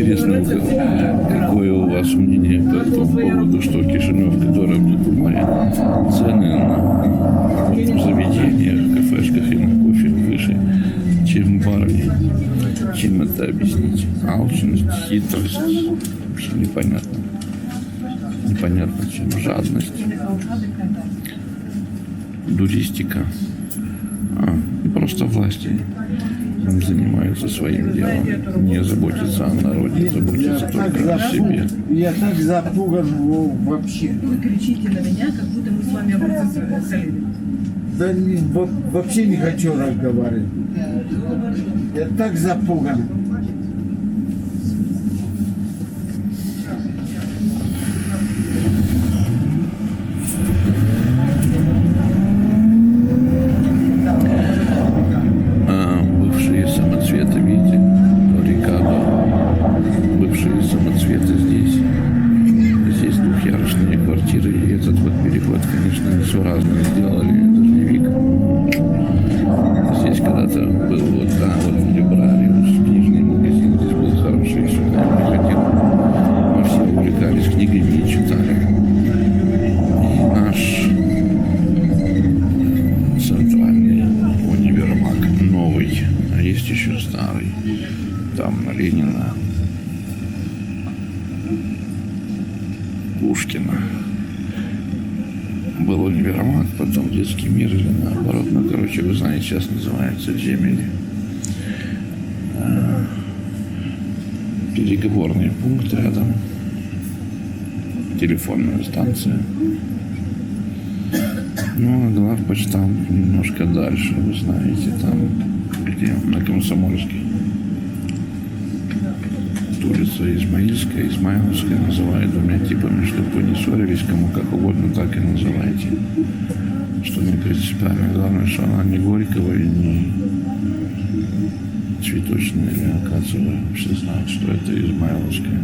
интересно, какое у вас мнение по этому поводу, что Кишинев, который в море, цены на в заведениях, кафешках и на кофе выше, чем в баре. Чем это объяснить? Алчность, хитрость, вообще непонятно. Непонятно чем. Жадность, дуристика, и просто власти не занимаются своим делом, не заботятся о народе, заботятся только о себе. Я так запуган вообще. Вы кричите на меня, как будто мы с вами образовали. Да вообще не хочу разговаривать. Я так запуган. Бывшие самоцветы, видите, Рикардо, бывшие самоцветы здесь. Здесь двухъярусные квартиры, и этот вот переход, конечно, несуразно сделали, дождевик. Здесь когда-то был вот, вот Либрариус, книжный магазин, здесь был хороший, сюда приходил. Мы все увлекались книгами и читали. И наш центральный универмаг новый, а есть еще старый, там на Ленина, Пушкина. Был универмаг, потом детский мир или наоборот. Ну, короче, вы знаете, сейчас называется Джемили. Переговорный пункт рядом. Телефонная станция. Ну, а главпочтамт немножко дальше, вы знаете, там, где на Комсомольской. Улица Измаильская, Измайловская называют двумя типами, чтобы вы не ссорились, кому как угодно, так и называйте. Что не принципиально. Главное, что она не Горького и не Цветочная или Акациевая. Все знают, что это Измайловская.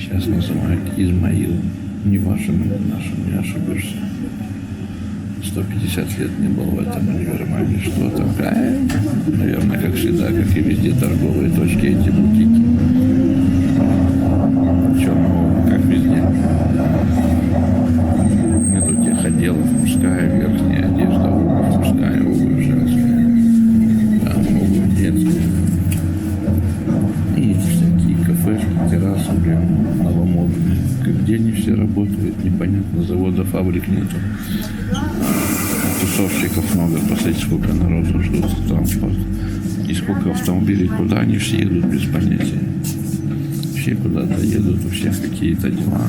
Сейчас называют Измаил. Не вашим, не нашим, не ошибешься. 150 лет не был в этом универмаге. Что там? Наверное, как всегда, как и везде торговые точки, эти бутики. Черного, как везде. Нету тех отделов: мужская, верхняя одежда, обувь мужская, обувь женская, там обувь детская. И всякие кафешки, террасы, новомодные. Где они все работают, непонятно, завода, фабрик нету. Тусовщиков много, посмотрите, сколько народу ждут транспорт. И сколько автомобилей, куда они все едут, без понятия. Все куда-то едут, у всех какие-то дела.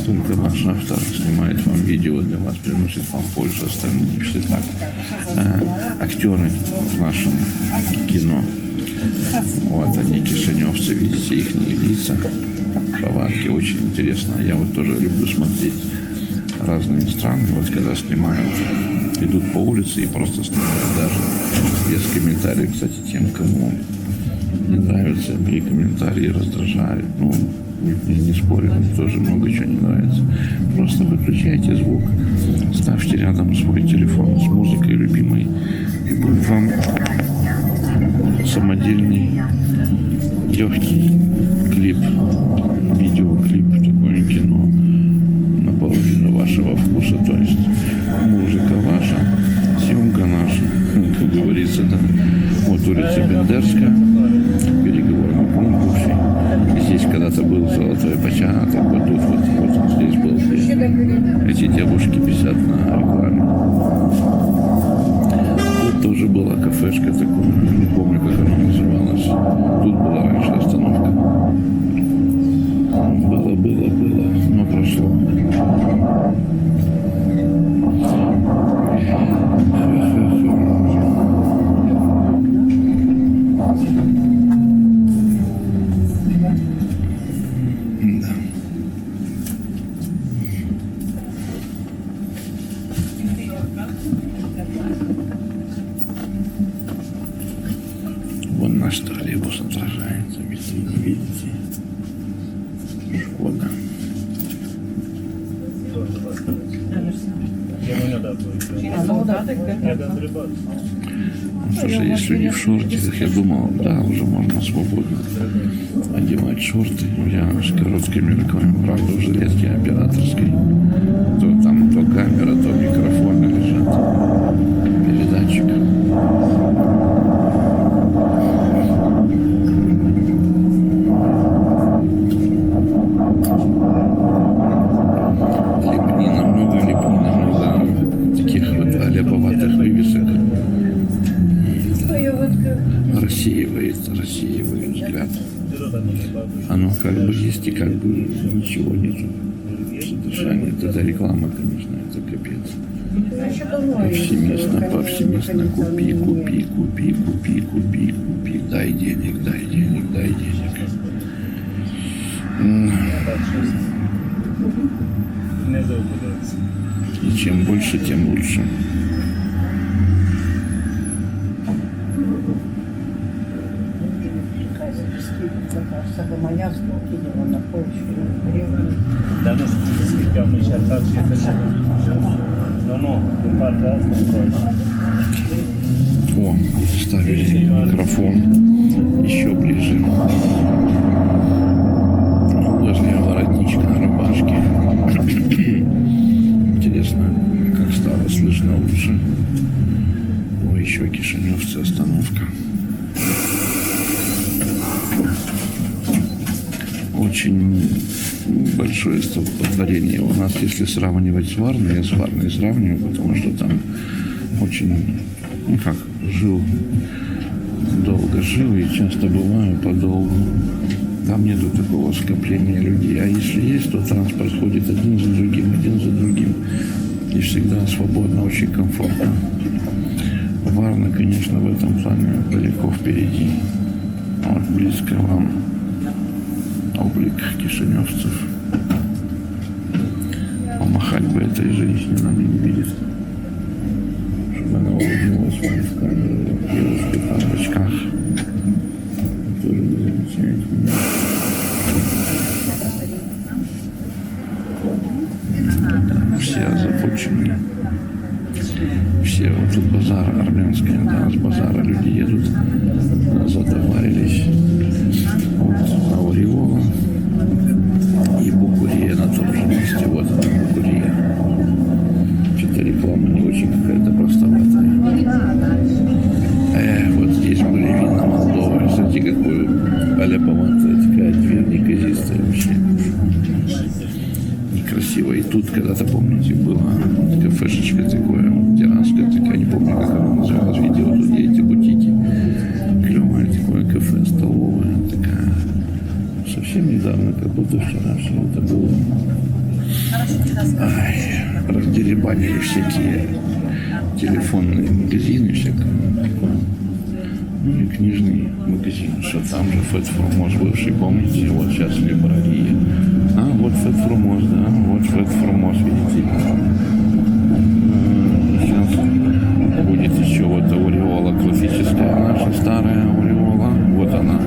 Только ваш автор снимает вам видео для вас, приносит вам пользу, остальные все так. Актеры в нашем кино. Вот они, кишиневцы, видите их лица, повадки, очень интересно. Я вот тоже люблю смотреть разные страны, вот когда снимают, идут по улице и просто снимают, даже без комментариев, кстати, тем, кому не нравится, мои комментарии раздражают, ну, не спорю, тоже много чего не нравится. Просто выключайте звук, ставьте рядом свой телефон с музыкой любимой, и будет вам самодельный легкий клип, видеоклип, такое кино наполовину вашего вкуса, то есть музыка ваша, съемка наша, как говорится, да. Вот улица Бендерская, переговорный пункт бывший. Здесь когда-то был золотой початок, вот тут вот он здесь был. Эти девушки висят на рекламе. Тут тоже была кафешка такая, не помню, как она называлась. Тут была раньше остановка. Было, но прошло. Вон наш троллейбус отражается, видите? Шкода. Потому что если не в шортиках, я думал, да, уже можно свободно одевать шорты. Я с короткими рукавами, правда, в жилетке операторской. То там то камера, то микрофоны лежат. Передатчик. Лепнина, много таких вот аляповатых вывесок. Рассеивает взгляд. Оно как бы есть и как бы ничего нету. Содержание. Это реклама, конечно, это капец. Повсеместно купи. Дай денег. И чем больше, тем лучше. Da nu știu ce să zic, am încercat și Nu, în partea asta prost. О, ставили микрофон еще ближе. Возле воротничка на рубашке. Интересно, как стало слышно лучше. Ой, еще кишиневцы, остановка. Очень большое столпотворение. У нас, если сравнивать с Варной, я с Варной сравниваю, потому что там очень, долго жил и часто бываю подолгу. Там нету такого скопления людей. А если есть, то транспорт ходит один за другим. И всегда свободно, очень комфортно. Варна, конечно, в этом плане далеко впереди. Вот близко вам облик кишиневцев. Помахать бы этой женщине, она не видит. Чтобы она улыбнулась вам в камеру. Девушка там в очках. Тоже не замечает меня. Все озабочены. Все, вот тут базар армянский, да, с базара люди едут, затоварились. Вот Ауреола и Букурия на том же месте. Вот она, Букурия. Что-то реклама не очень какая-то простоватая. Вот здесь были вина Молдовы. Смотрите, какую аляповатая такая дверь, неказистая вообще. Некрасиво. И тут когда-то, помните, была кафешечка такое, терраска такая, не помню, как она называлась, видео тут эти бутики. Клевое такое кафе, столовая такая. Совсем недавно, как будто вчера все это было. Раздеребанили всякие телефонные магазины, всякое такое. Ну и книжный магазин, что там же Фэт Формоз бывший, помните, вот сейчас Либрария. Вот Фэт Формоз, да, вот Фэт Формоз, видите. Сейчас будет еще вот Ауреола классическая, наша старая Ауреола, вот она.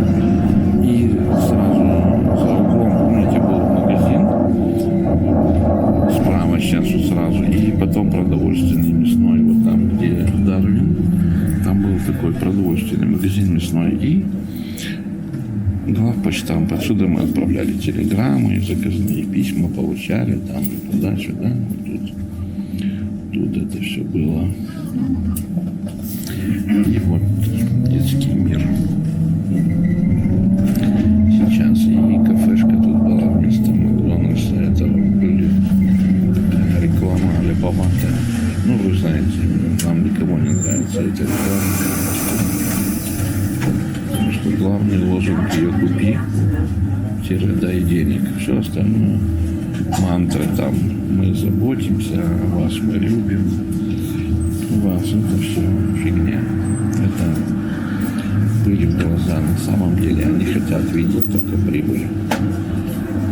И сразу за углом, помните, был магазин, справа сейчас вот сразу, и потом продовольственный мясной, вот там, где Дарвин, там был такой продовольственный магазин мясной, и главпочтам, отсюда мы отправляли телеграммы, заказные письма получали, там, туда-сюда, вот тут это все было. И вот детский мир. Сейчас и кафешка тут была вместо Макдональдса, это были такая реклама аляповатая. Ну, вы знаете, нам никому не нравится эта реклама. Потому что главный лозунг ее купи, дай денег. Все остальное мантра там, мы заботимся о вас, мы любим вас, это все фигня. Это пыль в глаза. На самом деле они хотят видеть только прибыль.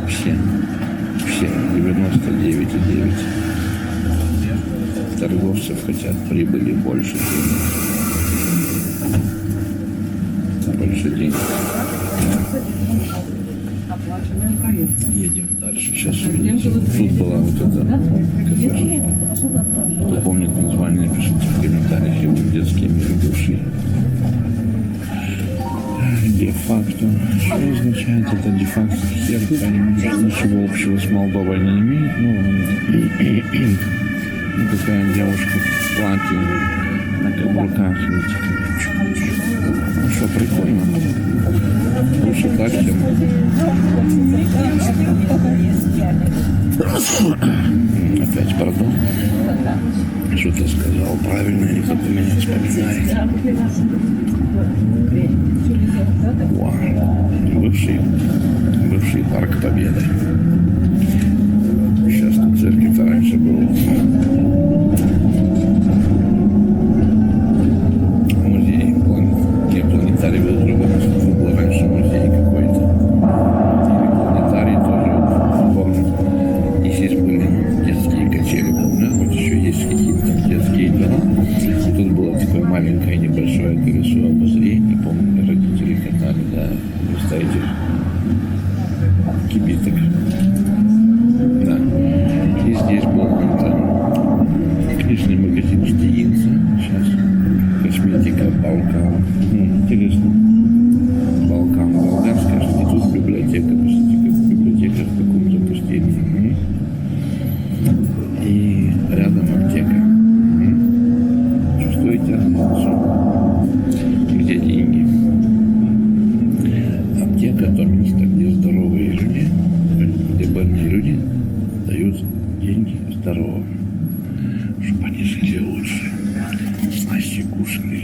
Все 99,9 торговцев хотят прибыли больше денег. Едем дальше. Сейчас увидите. Тут была вот эта кафешечка. Кто помнит название, пишите в комментариях. Его детский мир бывший. де-факто. Что означает это де-факто? Сербия ничего общего с Молдовой не имеет. Ну, такая девушка в платье на каблуках. Ну что, прикольно. Лучше так, чем... Опять пардон. Что-то сказал правильно, и кто-то меня вспоминает. Вау. Бывший парк Победы. Сейчас тут церковь раньше был. Музей. Не планетарий был другой. Был раньше музей какой-то. Или планетарий тоже. Помню. И здесь были детские качели. Да? Вот еще есть какие-то детские дома. Тут было такое маленькое небольшое колесо обозрения. Помню, родители катали, да, представитель кибиток. Да. И здесь был книжный магазин Штиинца. Сейчас косметика Балкан. Интересно. Балкан, болгарская. И тут библиотека. Библиотека в каком запустении. И рядом аптека. Чувствуете разницу? Где деньги? Аптека – то место, где здоровые люди, где больные люди дают деньги здоровым, чтобы они жили лучше, слаще кушали,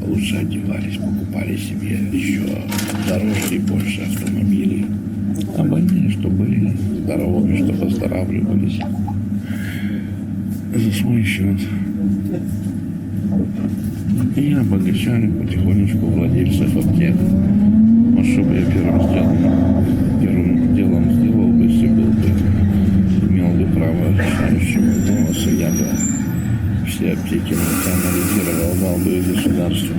лучше одевались, покупали себе еще дороже и больше автомобилей. А больные, чтобы были здоровыми, чтобы оздоравливались за свой счет. И обогащали потихонечку владельцев аптек. Вот что бы я первым делом сделал бы, если был бы, имел бы право решающего голоса, я бы все аптеки национализировал, дал бы государству.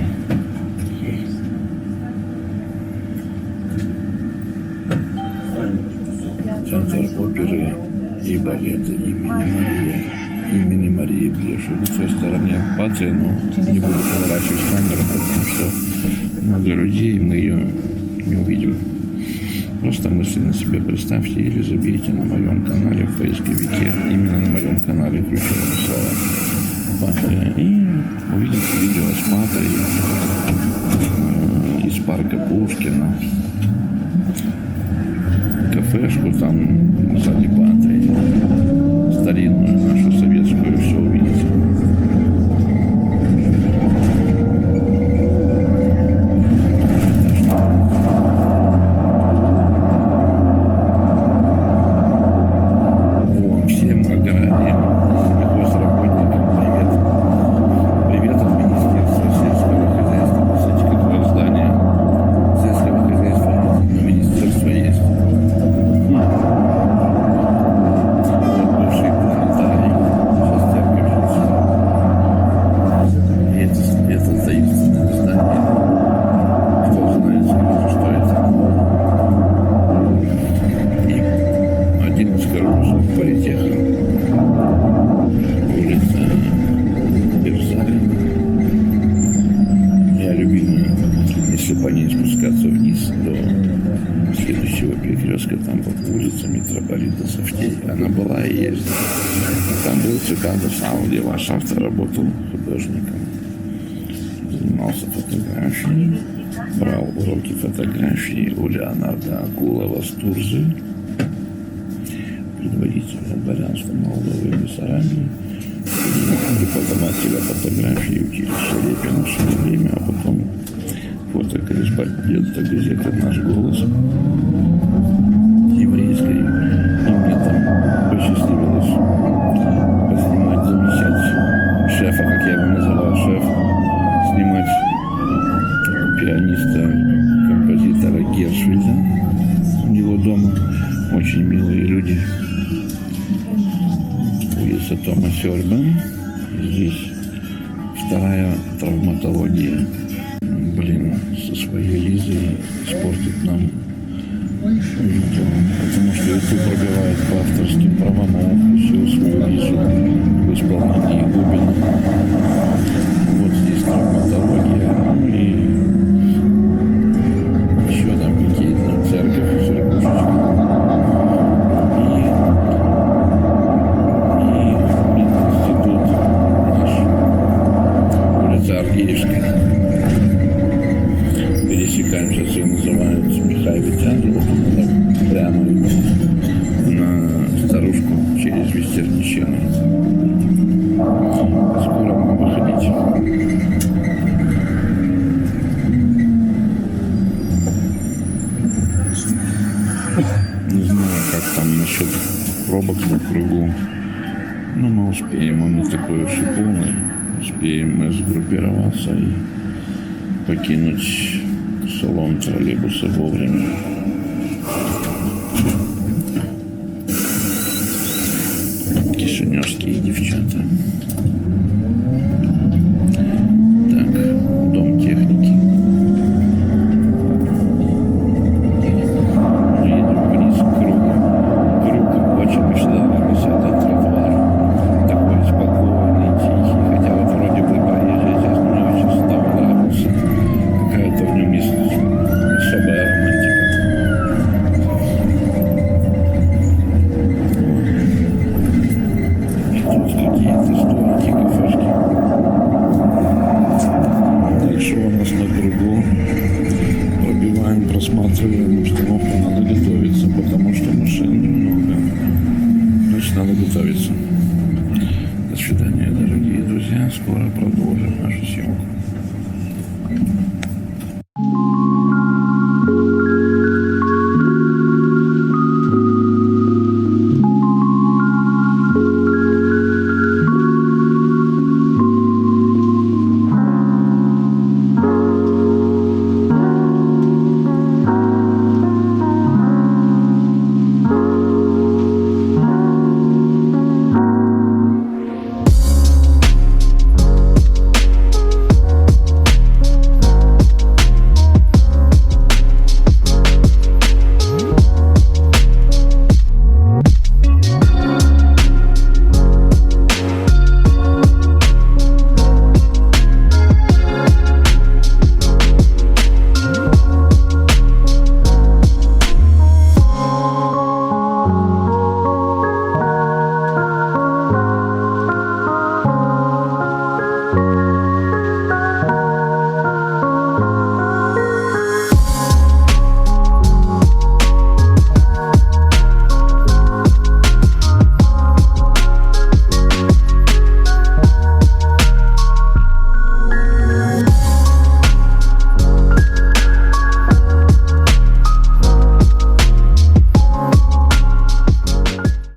Центр оперы и балета имени Марии Брешевой. С той стороны оккупации, но не буду поворачивать камеру, потому что много людей, мы ее не увидим. Просто мысленно себе представьте или забейте на моем канале в поисковике, именно на моем канале ключевое слово Патрия, и увидите видео с Патрией из парка Пушкина, кафешку там сзади Патрии, старинную нашу советскую, все увидите. Всем аграриям, работникам привет. Привет от Министерства сельского хозяйства. Кстати, какое здание сельского хозяйства министерства есть. Бывший планетарий. Сейчас церковь. И это таинственное здание. Кто знает, скажите, что это. И один из корпусов политеха. Улица Берзалина. Я любимая. Если по ней спускаться вниз до следующего перекрестка, там по улице Митрополита Софтей. Она была и есть. Там был Цикада Сау, где ваш автор работал художником. Занимался фотографией. Брал уроки фотографии у Леонарда Акулова с Турзы. Предводителя дворянства Молдовы и Бессарабии, преподавателя фотографии училища Репина в свое время, а потом фотокорреспондента газеты «Наш голос» еврейской. И мне там посчастливилось поснимать, замечать шефа, как я его называл, шеф, снимать пианиста, композитора Гершвида у него дома. Очень милые люди. Улица Тома Сёрбен. Здесь вторая травматология. Блин, со своей Лизой испортит нам видео. Потому что YouTube пробивает по авторским правам всю свою Лизу в исполнении Губина. Вот здесь травматология. И успеем мы такой уж и полный. Успеем мы сгруппироваться и покинуть салон троллейбуса вовремя. Кишиневские девчата.